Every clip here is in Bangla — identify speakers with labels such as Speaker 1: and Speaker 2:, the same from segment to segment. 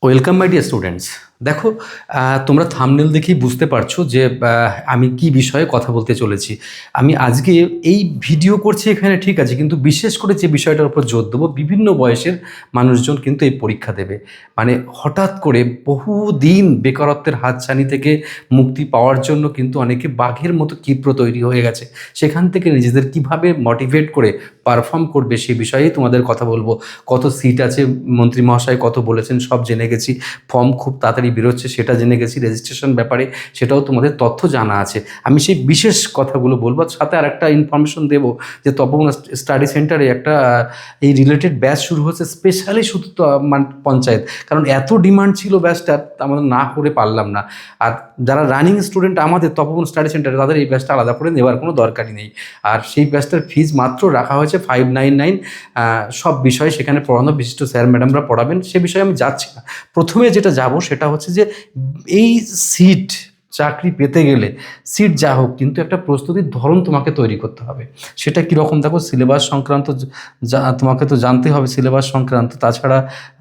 Speaker 1: Welcome my dear students. দেখো, তোমরা থাম্বনেল দেখেই বুঝতে পারছো যে আমি কি বিষয়ে কথা বলতে চলেছি। আমি আজকে এই ভিডিও করছি এখানে, ঠিক আছে, কিন্তু বিশেষ করে যে বিষয়টার উপর জোর দেবো, বিভিন্ন বয়সের মানুষজন কিন্তু এই পরীক্ষা দেবে। মানে হঠাৎ করে বহুদিন বেকারত্বের হাতছানি থেকে মুক্তি পাওয়ার জন্য কিন্তু অনেকে বাঘের মতো ক্ষিপ্র তৈরি হয়ে গেছে। সেখান থেকে নিজেদের কিভাবে মোটিভেট করে পারফর্ম করবে সে বিষয়েই তোমাদের কথা বলবো। কত সিট আছে, মন্ত্রী মহাশয় কত বলেছেন সব জেনে গেছি। ফর্ম খুব তাড়াতাড়ি বেরোচ্ছে সেটা জেনে গেছি। রেজিস্ট্রেশন ব্যাপারে সেটাও তোমাদের তথ্য জানা আছে। আমি সেই বিশেষ কথাগুলো বলবো, সাথে আর একটা ইনফরমেশন দেবো যে তপবন স্টাডি সেন্টারে একটা এই রিলেটেড ব্যাচ শুরু হচ্ছে, স্পেশালি শুধু পঞ্চায়েত। কারণ এত ডিমান্ড ছিল ব্যাচটার, আমাদের না করে পারলাম না। আর যারা রানিং স্টুডেন্ট আমাদের তপবন স্টাডি সেন্টারে, তাদের এই ব্যাচটা আলাদা করে নেওয়ার কোনো দরকারই নেই। আর সেই ব্যাচটার ফিজ মাত্র রাখা হয়েছে 599। সব বিষয় সেখানে পড়ানো, বিশিষ্ট স্যার ম্যাডামরা পড়াবেন, সে বিষয়ে আমি যাচ্ছি না। প্রথমে যেটা যাব সেটা হচ্ছে যে এই সিট চাকরি পেতে গেলে সিট যা হোক, কিন্তু একটা প্রস্তুতির ধরন তোমাকে তৈরি করতে হবে। সেটা কীরকম দেখো, সিলেবাস সংক্রান্ত তোমাকে তো জানতে হবে, সিলেবাস সংক্রান্ত, তাছাড়া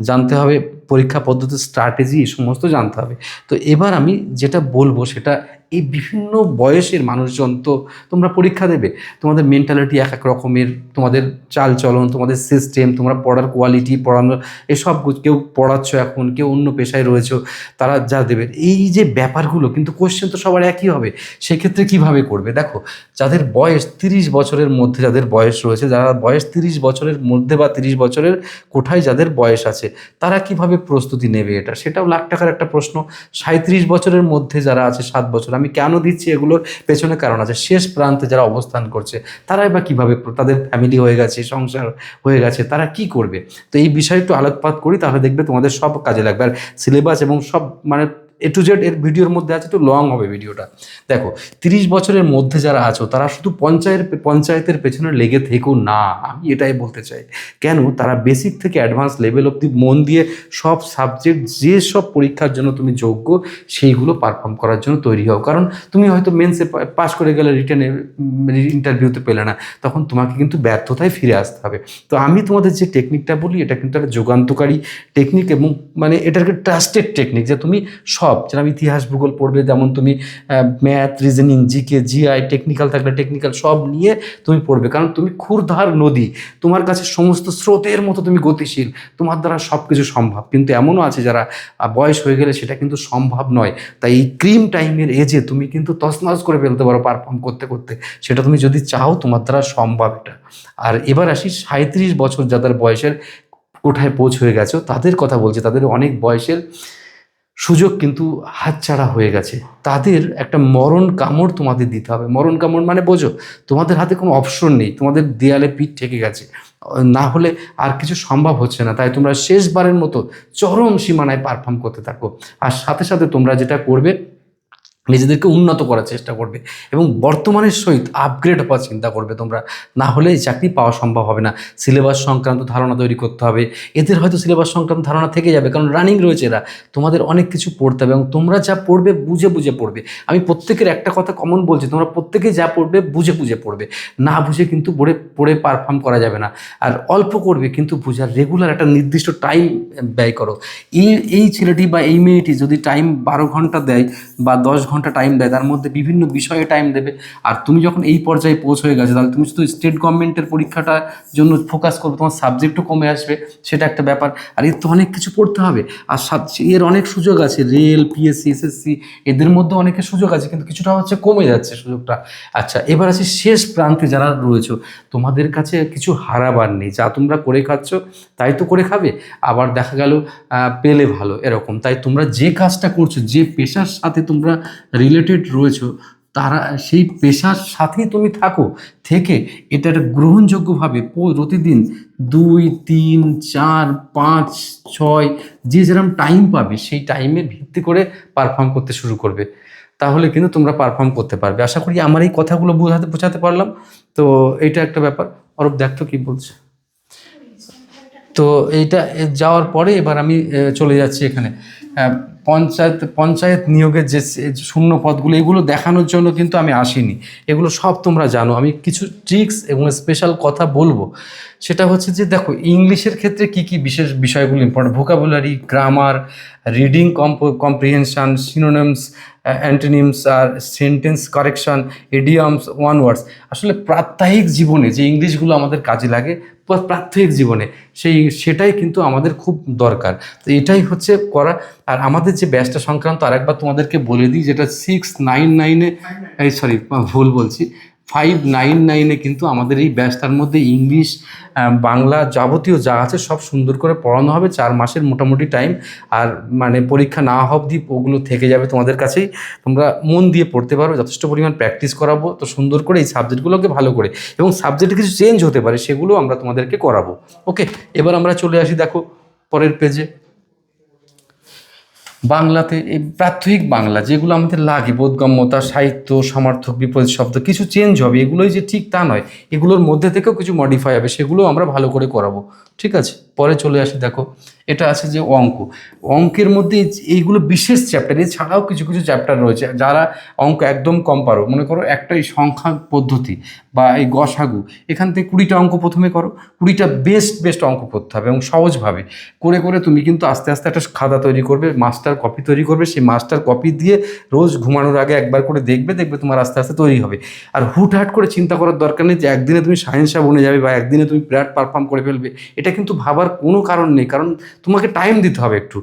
Speaker 1: জানতে হবে পরীক্ষা পদ্ধতি, স্ট্র্যাটেজি, এই সমস্ত জানতে হবে। তো এবার আমি যেটা বলবো সেটা, এই বিভিন্ন বয়সের মানুষজন তো তোমরা পরীক্ষা দেবে, তোমাদের মেন্টালিটি এক এক রকমের, তোমাদের চালচলন, তোমাদের সিস্টেম, তোমরা পড়ার কোয়ালিটি, পড়ানো এসব, কেউ পড়াচ্ছ এখন, কেউ অন্য পেশায় রয়েছে, তারা যা দেবে, এই যে ব্যাপারগুলো, কিন্তু কোশ্চেন তো সবার একই হবে। সেক্ষেত্রে কিভাবে করবে? দেখো, যাদের বয়স 30 বছরের মধ্যে, যাদের বয়স রয়েছে, যারা বয়স 30 বছরের মধ্যে বা 30 বছরের কোঠায় যাদের বয়স আছে, তারা কিভাবে প্রস্তুতি নেবে, সেটাও লাখ টাকার একটা প্রশ্ন। 37 বছরের মধ্যে যারা আছে, 7 বছর, আমি কেন দিচ্ছি এগুলোর পেছনে কারণ আছে। শেষ প্রান্তে যারা অবস্থান করছে, তারাই বা কীভাবে, তাদের ফ্যামিলি হয়ে গেছে, সংসার হয়ে গেছে, তারা কি করবে? তো এই বিষয়ে একটু আলোকপাত করি, তাহলে দেখবে তোমাদের সব কাজে লাগবে। আর সিলেবাস এবং সব মানে A to Z এর ভিডিওর মধ্যে আছে, একটু লং হবে ভিডিওটা। দেখো, 30 বছরের মধ্যে যারা আছো, তারা শুধু পঞ্চায়েতের পেছনে লেগে থেকো না, আমি এটাই বলতে চাই। কেন? তারা বেসিক থেকে অ্যাডভান্স লেভেল অবধি মন দিয়ে সব সাবজেক্ট, যে সব পরীক্ষার জন্য তুমি যোগ্য, সেইগুলো পারফর্ম করার জন্য তৈরি হও। কারণ তুমি হয়তো মেন্সে পাস করে গেলে, রিটেনে ইন্টারভিউতে পেলে না, তখন তোমাকে কিন্তু ব্যর্থতায় ফিরে আসতে হবে। তো আমি তোমাদের যে টেকনিকটা বলি, এটা কিন্তু একটা যুগান্তকারী টেকনিক, এবং মানে এটা একটা ট্রাস্টেড টেকনিক, যে তুমি সব, যেরকম ইতিহাস ভূগোল পড়বে, যেমন তুমি math, reasoning, GK, GI, technical থাকলে টেকনিক্যাল, সব নিয়ে তুমি পড়বে। কারণ তুমি ক্ষুরধার নদী, তোমার কাছে সমস্ত স্রোতের মতো তুমি গতিশীল, তোমার দ্বারা সব কিছু সম্ভব। কিন্তু এমনও আছে যারা বয়স হয়ে গেলে সেটা কিন্তু সম্ভব নয়। তাই এই ক্রিম টাইমের এজে তুমি কিন্তু তছনছ করে ফেলতে পারো পারফর্ম করতে করতে, সেটা তুমি যদি চাও, তোমার দ্বারা সম্ভব এটা। আর এবার আসি 37 বছর যাদের বয়সের কোঠায় পৌঁছ হয়ে গেছো, তাদের কথা বলছি। তাদের অনেক বয়সের সুযোগ কিন্তু হাতছাড়া হয়ে গেছে। তাদের একটা মরণ কামড় তোমাদের দিতে হবে। মরণ কামড় মানে বোঝো, তোমাদের হাতে কোনো অপশন নেই, তোমাদের দেয়ালে পিঠ ঠেকে গেছে, না হলে আর কিছু সম্ভব হচ্ছে না। তাই তোমরা শেষবারের মতো চরম সীমানায় পারফর্ম করতে থাকো। আর সাথে সাথে তোমরা যেটা করবে, নিজেদেরকে উন্নত করার চেষ্টা করবে, এবং বর্তমানের সহিত আপগ্রেড হওয়ার চিন্তা করবে তোমরা। না হলে এই চাকরি পাওয়া সম্ভব হবে না। সিলেবাস সংক্রান্ত ধারণা তৈরি করতে হবে। এদের হয়তো সিলেবাস সংক্রান্ত ধারণা থেকে যাবে, কারণ রানিং রয়েছে এরা। তোমাদের অনেক কিছু পড়তে হবে, এবং তোমরা যা পড়বে বুঝে বুঝে পড়বে। আমি প্রত্যেকের একটা কথা কমন বলছি, তোমরা প্রত্যেকেই যা পড়বে বুঝে বুঝে পড়বে। না বুঝে কিন্তু পড়ে পারফর্ম করা যাবে না। আর অল্প করবে কিন্তু বুঝার, রেগুলার একটা নির্দিষ্ট টাইম ব্যয় করো। এই ছেলেটি বা এই মেয়েটি যদি টাইম 12 ঘন্টা দেয় বা 10 ঘন্টা টাইম দেয়, তার মধ্যে বিভিন্ন বিষয়ে টাইম দেবে। আর তুমি যখন এই পর্যায়ে পৌঁছে গেছো, তাহলে তুমি শুধু স্টেট গভর্নমেন্টের পরীক্ষাটার জন্য ফোকাস করবে, তোমার সাবজেক্টও কমে আসবে, সেটা একটা ব্যাপার। আর এর তো অনেক কিছু পড়তে হবে। আর এর অনেক সুযোগ আছে, রেল, পিএসসি, এসএসসি, এদের মধ্যে অনেকের সুযোগ আছে, কিন্তু কিছুটা হচ্ছে কমে যাচ্ছে সুযোগটা। আচ্ছা, এবার আছে শেষ প্রান্তে যারা রয়েছে, তোমাদের কাছে কিছু হারাবার নেই। যা তোমরা করে খাচ্ছ তাই তো করে খাবে। আবার দেখা গেল পেলে ভালো, এরকম। তাই তোমরা যে কাজটা করছো, যে পেশার সাথে তোমরা রিলেটেড রয়েছো, তারা সেই পেশার সাথেই তুমি থাকো। থেকে এটার গ্রহণযোগ্যভাবে প্রতিদিন 2, 3, 4, 5, 6, যে যেরকম টাইম পাবে, সেই টাইমে ভিত্তি করে পারফর্ম করতে শুরু করবে। তাহলে কিন্তু তোমরা পারফর্ম করতে পারবে। আশা করি আমার এই কথাগুলো বোঝাতে পারলাম। তো এইটা একটা ব্যাপার। অরূপ, দেখতো কি বলছে। তো এইটা যাওয়ার পরে এবার আমি চলে যাচ্ছি এখানে। পঞ্চায়েত নিয়োগের যে শূন্য পদগুলো, এগুলো দেখানোর জন্য কিন্তু আমি আসিনি। এগুলো সব তোমরা জানো। আমি কিছু ট্রিক্স এবং স্পেশাল কথা বলবো। সেটা হচ্ছে যে দেখো, ইংলিশের ক্ষেত্রে কি কি বিশেষ বিষয়গুলো important, vocabulary, grammar, reading comprehension, synonyms, antonyms, আর sentence correction, idioms, one words. আসলে প্রাত্যহিক জীবনে যে ইংলিশগুলো আমাদের কাজে লাগে প্রাত্যহিক জীবনে, সেটাই কিন্তু আমাদের খুব দরকার। তো এটাই হচ্ছে করা। আর আমাদের যে ব্যাচটা সংক্রান্ত আরেকবার তোমাদেরকে বলে দিই, যেটা 699-এ, এই সরি ভুল বলছি, 599-এ কিন্তু আমাদের এই ব্যাচটার মধ্যে ইংলিশ, বাংলা যাবতীয় যা আছে সব সুন্দর করে পড়ানো হবে। 4 মাসের মোটামুটি টাইম। আর মানে পরীক্ষা না অবধি ওগুলো থেকে যাবে তোমাদের কাছেই। তোমরা মন দিয়ে পড়তে পারো, যথেষ্ট পরিমাণ প্র্যাকটিস করাবো তো সুন্দর করে এই সাবজেক্টগুলোকে ভালো করে, এবং সাবজেক্টে কিছু চেঞ্জ হতে পারে সেগুলো আমরা তোমাদেরকে করাবো। ওকে, এবার আমরা চলে আসি দেখো পরের পেজে। বাংলাতে এই প্রাত্যহিক বাংলা যেগুলো আমাদের লাগে, বোধগম্যতা, সাহিত্য, সমার্থক, বিপরীত শব্দ, কিছু চেঞ্জ হবে, এগুলোই যে ঠিক তা নয়, এগুলোর মধ্যে থেকেও কিছু মডিফাই হবে, সেগুলো আমরা ভালো করে করাবো। ঠিক আছে, পরে চলে আসি দেখো, এটা আছে যে অঙ্কের মধ্যে এইগুলো বিশেষ চ্যাপ্টার, এছাড়াও কিছু কিছু চ্যাপ্টার রয়েছে যারা অঙ্ক একদম কম পারো। মনে করো একটা এই সংখ্যা পদ্ধতি বা এই গসাগু, এখান থেকে 20টা অঙ্ক প্রথমে করো, 20টা বেস্ট অঙ্ক করতে হবে এবং সহজভাবে করে করে তুমি কিন্তু আস্তে আস্তে একটা খাতা তৈরি করবে, মাস্টার কপি তৈরি করবে। সেই মাস্টার কপি দিয়ে রোজ ঘুমানোর আগে একবার করে দেখবে তোমার আস্তে আস্তে তৈরি হবে। আর হুটহাট করে চিন্তা করার দরকার নেই যে একদিনে তুমি সায়েন্সা বনে যাবে বা একদিনে তুমি বিরাট পারফর্ম করে ফেলবে। এটা কিন্তু ভাবার কোনো কারণ নেই, কারণ তোমাকে টাইম দিতে হবে। একটু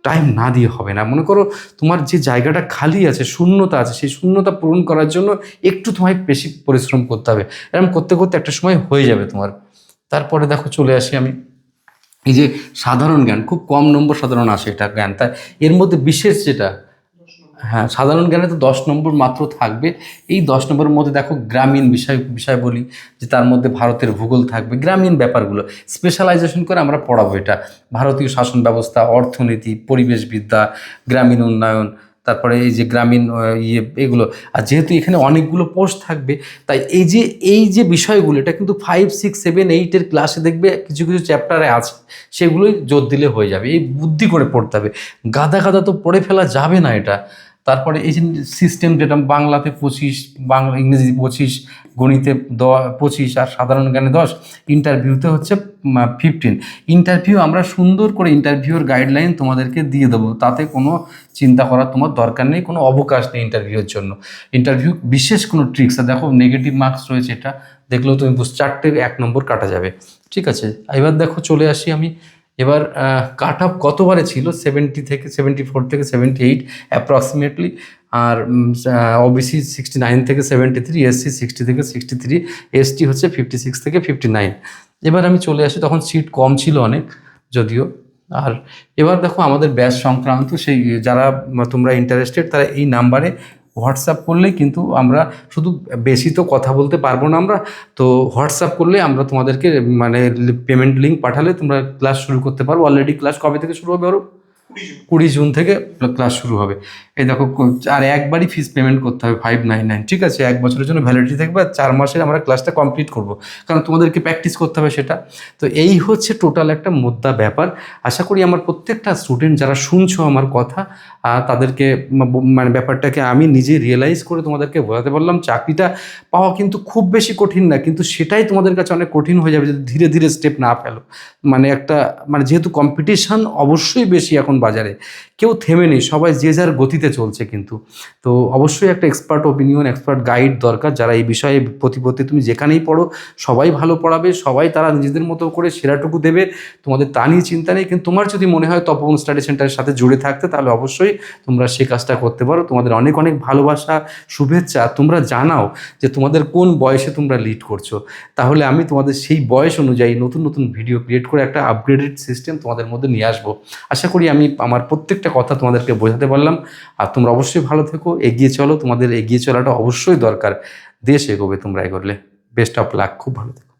Speaker 1: টাইম না দিয়ে হবে না। মনে করো তোমার যে জায়গাটা খালি আছে, শূন্যতা আছে, সেই শূন্যতা পূরণ করার জন্য একটু তোমায় বেশি পরিশ্রম করতে হবে। এরকম করতে করতে একটা সময় হয়ে যাবে তোমার। তারপরে দেখো চলে আসি আমি, এই যে সাধারণ জ্ঞান, খুব কম নম্বর সাধারণ আসে এটা জ্ঞান, তাই এর মধ্যে বিশেষ যেটা, হ্যাঁ সাধারণ জ্ঞানে তো 10 নম্বর মাত্র থাকবে। এই 10 নম্বরের মধ্যে দেখো গ্রামীণ বিষয় বলি, যে তার মধ্যে ভারতের ভূগোল থাকবে, গ্রামীণ ব্যাপারগুলো স্পেশালাইজেশন করে আমরা পড়াবো। এটা ভারতীয় শাসন ব্যবস্থা, অর্থনীতি, পরিবেশবিদ্যা, গ্রামীণ উন্নয়ন, তারপরে এই যে গ্রামীণ এগুলো। আর যেহেতু এখানে অনেকগুলো পোস্ট থাকবে, তাই এই যে বিষয়গুলো, এটা কিন্তু 5, 6, 7, 8-এর ক্লাসে দেখবে কিছু কিছু চ্যাপ্টারে আছে, সেগুলোই জোর দিলে হয়ে যাবে। এই বুদ্ধি করে পড়তে হবে, গাদা গাদা তো পড়ে ফেলা যাবে না এটা। তারপরে এই যে সিস্টেম, যেটা বাংলাতে 25, ইংরেজি 25, গণিতে 25, আর সাধারণ জ্ঞানে 10, ইন্টারভিউতে হচ্ছে 15। ইন্টারভিউ আমরা সুন্দর করে ইন্টারভিউর গাইডলাইন তোমাদেরকে দিয়ে দেবো, তাতে কোনো চিন্তা করার তোমার দরকার নেই, কোনো অবকাশ নেই ইন্টারভিউর জন্য। ইন্টারভিউ বিশেষ কোনো ট্রিক্স, দেখো নেগেটিভ মার্কস রয়েছে, এটা দেখলেও তুমি 4টে 1 নম্বর কাটা যাবে। ঠিক আছে, এবার দেখো চলে আসি আমি, এবার কাট অফ কতবারে ছিল, 70 থেকে 74 থেকে 78 অ্যাপ্রক্সিমেটলি, আর ওবিসি 69 থেকে 73, এসসি 60 থেকে 63, এসটি হচ্ছে 56 থেকে 59। এবার আমি চলে আসি, তখন সিট কম ছিল অনেক যদিও। আর এবার দেখো আমাদের ব্যাচ সংক্রান্ত সেই যারা তোমরা ইন্টারেস্টেড, তারা এই নাম্বারে হোয়াটসঅ্যাপ করলেই কিন্তু আমরা, শুধু বেশি তো কথা বলতে পারবো না আমরা, তো হোয়াটসঅ্যাপ করলে আমরা তোমাদেরকে মানে পেমেন্ট লিঙ্ক পাঠালে তোমরা ক্লাস শুরু করতে পারো। অলরেডি ক্লাস কবে থেকে শুরু হবে আরও? 20 জুন থেকে ক্লাস শুরু হবে। এই দেখো, আর একবারই ফিস পেমেন্ট করতে হবে 599। ঠিক আছে, 1 বছরের জন্য ভ্যালিডিটি থাকবে, আর 4 মাসের আমরা ক্লাসটা কমপ্লিট করব, কারণ তোমাদেরকে প্র্যাকটিস করতে হবে সেটা। তো এই হচ্ছে টোটাল একটা মুদ্রা ব্যাপার। আশা করি আমার প্রত্যেকটা স্টুডেন্ট যারা শুনছো আমার কথা, তাদেরকে মানে ব্যাপারটাকে আমি নিজে রিয়েলাইজ করে তোমাদেরকে বোঝাতে পারলাম। চাকরিটা পাওয়া কিন্তু খুব বেশি কঠিন না, কিন্তু সেটাই তোমাদের কাছে অনেক কঠিন হয়ে যাবে যদি ধীরে ধীরে স্টেপ না ফেলো। মানে যেহেতু কম্পিটিশান অবশ্যই বেশি এখন বাজারে, কেউ থেমে নেই, সবাই যে যার গতিতে চলছে। কিন্তু তো অবশ্যই একটা এক্সপার্ট ওপিনিয়ন, এক্সপার্ট গাইড দরকার, যারা এই বিষয়ে প্রতিপত্তি, তুমি যেখানেই পড়ো সবাই ভালো পড়াবে, সবাই তারা নিজেদের মতো করে সেরাটুকু দেবে, তোমাদের তা নিয়ে চিন্তা নেই। কিন্তু তোমার যদি মনে হয় তপন স্টাডি সেন্টারের সাথে জুড়ে থাকতে, তাহলে অবশ্যই তোমরা সে কাজটা করতে পারো। তোমাদের অনেক অনেক ভালোবাসা, শুভেচ্ছা। তোমরা জানাও যে তোমাদের কোন বয়সে তোমরা লিড করছো, তাহলে আমি তোমাদের সেই বয়স অনুযায়ী নতুন নতুন ভিডিও ক্রিয়েট করে একটা আপগ্রেডেড সিস্টেম তোমাদের মধ্যে নিয়ে আসবো। আশা করি আমি আমার প্রত্যেকটা কথা তোমাদেরকে বোঝাতে পারলাম। আর তোমরা অবশ্যই ভালো থেকো, এগিয়ে চলো, তোমাদের এগিয়ে চলাটা অবশ্যই দরকার। দেশ এগোবে তোমরা এগোলে। বেস্ট অফ লাক, খুব ভালো থেকো।